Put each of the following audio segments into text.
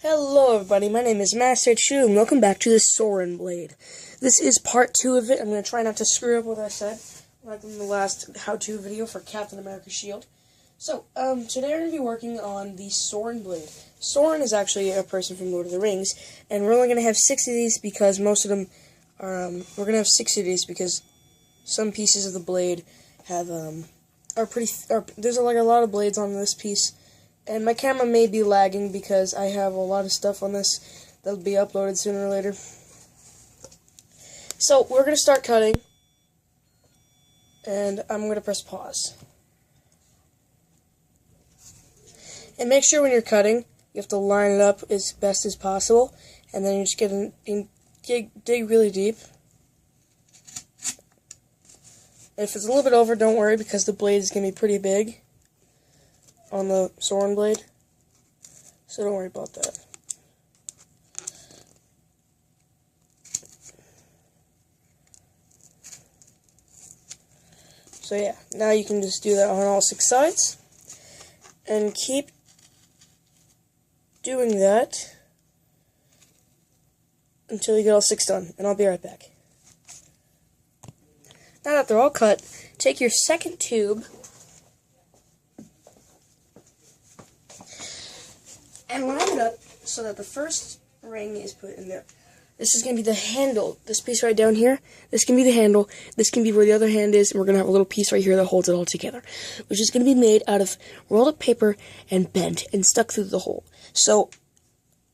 Hello everybody, my name is Master and welcome back to the Sauron blade. This is part 2 of it. I'm going to try not to screw up what I said, like in the last how-to video for Captain America's shield. So, today we're going to be working on the Sauron blade. Sauron is actually a person from Lord of the Rings, and we're only going to have 6 of these because most of them are, we're going to have 6 of these because some pieces of the blade have, there's like a lot of blades on this piece. And my camera may be lagging because I have a lot of stuff on this that'll be uploaded sooner or later. So, we're going to start cutting. And I'm going to press pause. And make sure when you're cutting, you have to line it up as best as possible. And then you just dig really deep. And if it's a little bit over, don't worry because the blade is going to be pretty big on the Sauron blade, so don't worry about that. So yeah, now you can just do that on all 6 sides, and keep doing that until you get all 6 done, and I'll be right back. Now that they're all cut, take your second tube and line it up so that the first ring is put in there. This is going to be the handle. This piece right down here, this can be the handle. This can be where the other hand is, and we're going to have a little piece right here that holds it all together, which is going to be made out of rolled up paper and bent and stuck through the hole. So,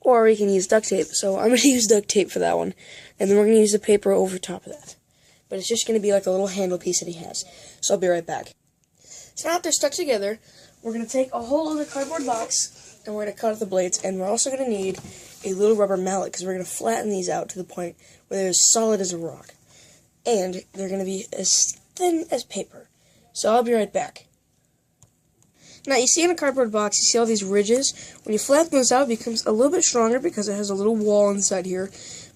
or you can use duct tape. So I'm going to use duct tape for that one, and then we're going to use the paper over top of that. But it's just going to be like a little handle piece that he has. So I'll be right back. So now that they're stuck together, we're going to take a whole other cardboard box, and we're going to cut the blades, and we're also going to need a little rubber mallet, because we're going to flatten these out to the point where they're as solid as a rock. And they're going to be as thin as paper. So I'll be right back. Now, you see in a cardboard box, you see all these ridges. When you flatten those out, it becomes a little bit stronger, because it has a little wall inside here.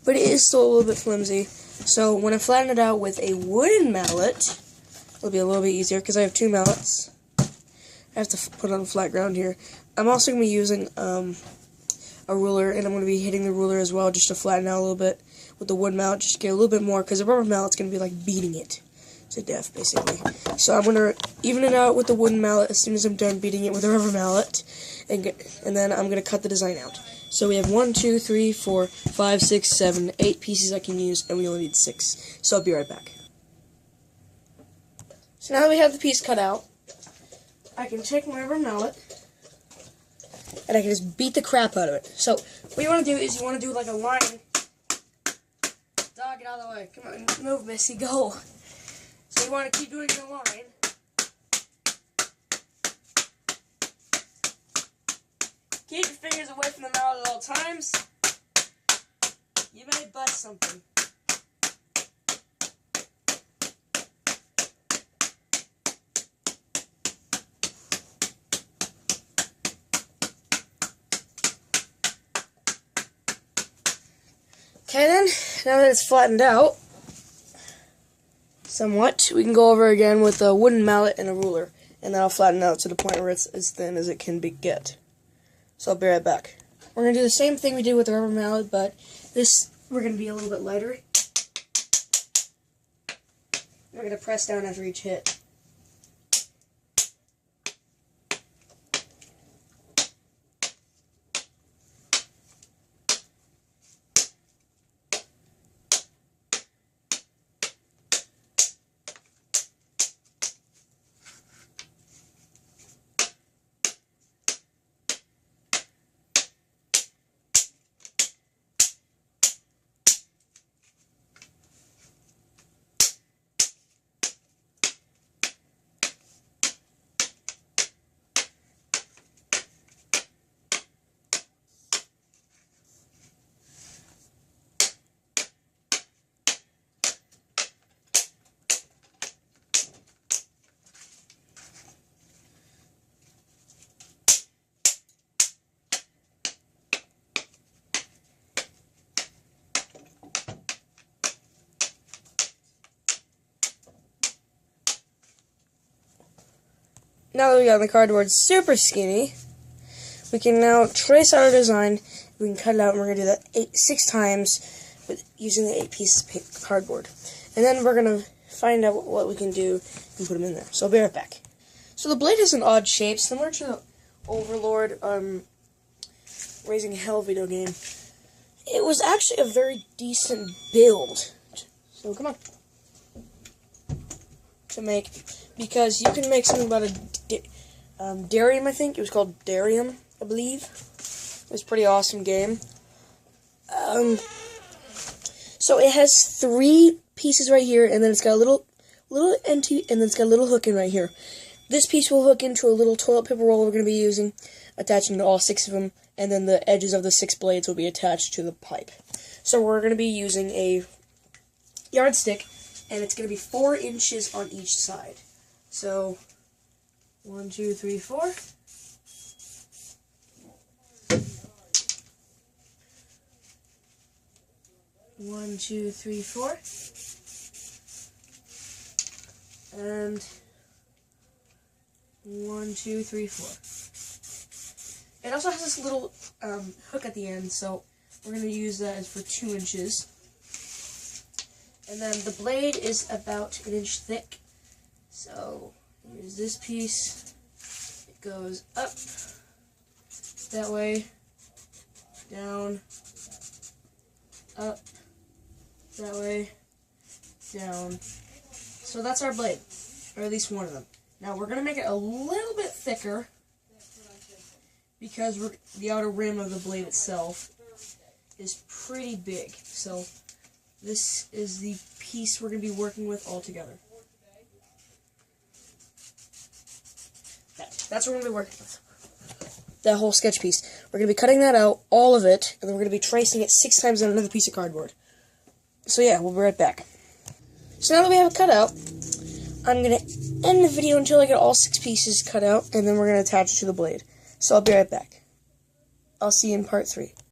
But it is still a little bit flimsy. So when I flatten it out with a wooden mallet, it'll be a little bit easier, because I have 2 mallets. I have to put it on the flat ground here. I'm also going to be using a ruler, and I'm going to be hitting the ruler as well just to flatten out a little bit with the wood mallet, just to get a little bit more, because the rubber mallet's going to be like beating it to death, basically. So I'm going to even it out with the wooden mallet as soon as I'm done beating it with the rubber mallet, and then I'm going to cut the design out. So we have 1, 2, 3, 4, 5, 6, 7, 8 pieces I can use, and we only need 6. So I'll be right back. So now that we have the piece cut out, I can take my rubber mallet, and I can just beat the crap out of it. So, what you want to do is you want to do like a line. Dog, get out of the way. Come on, move, Missy, go. So you want to keep doing your line. Keep your fingers away from the mallet at all times. You may bust something. Okay then, now that it's flattened out somewhat, we can go over again with a wooden mallet and a ruler, and then I'll flatten it out to the point where it's as thin as it can get. So I'll be right back. We're going to do the same thing we did with the rubber mallet, but we're going to be a little bit lighter. We're going to press down after each hit. Now that we got the cardboard super skinny, we can now trace out our design We can cut it out, and we're going to do that 6 times with using the 8 pieces of cardboard. And then we're going to find out what we can do and put them in there. So I'll be right back. So the blade has an odd shape, similar to the Overlord Raising Hell video game. It was actually a very decent build. So come on. To make, because you can make something about a Darium, I think. It was called Darium, I believe. It was a pretty awesome game. So it has 3 pieces right here, and then it's got a little empty, and then it's got a little hook in right here. This piece will hook into a little toilet paper roll we're going to be using, attaching to all 6 of them, and then the edges of the 6 blades will be attached to the pipe. So we're going to be using a yardstick, and it's going to be 4 inches on each side. So 1, 2, 3, 4. One, 2, 3, 4. And 1, 2, 3, 4. It also has this little hook at the end, so we're going to use that as for 2 inches. And then the blade is about 1 inch thick. So here's this piece. It goes up that way, down, up that way, down. So that's our blade, or at least one of them. Now we're going to make it a little bit thicker because the outer rim of the blade itself is pretty big. So this is the piece we're going to be working with all together. That's what we're going to be working with. That whole sketch piece. We're going to be cutting that out, all of it, and then we're going to be tracing it 6 times on another piece of cardboard. So yeah, we'll be right back. So now that we have it cut out, I'm going to end the video until I get all 6 pieces cut out, and then we're going to attach it to the blade. So I'll be right back. I'll see you in part 3.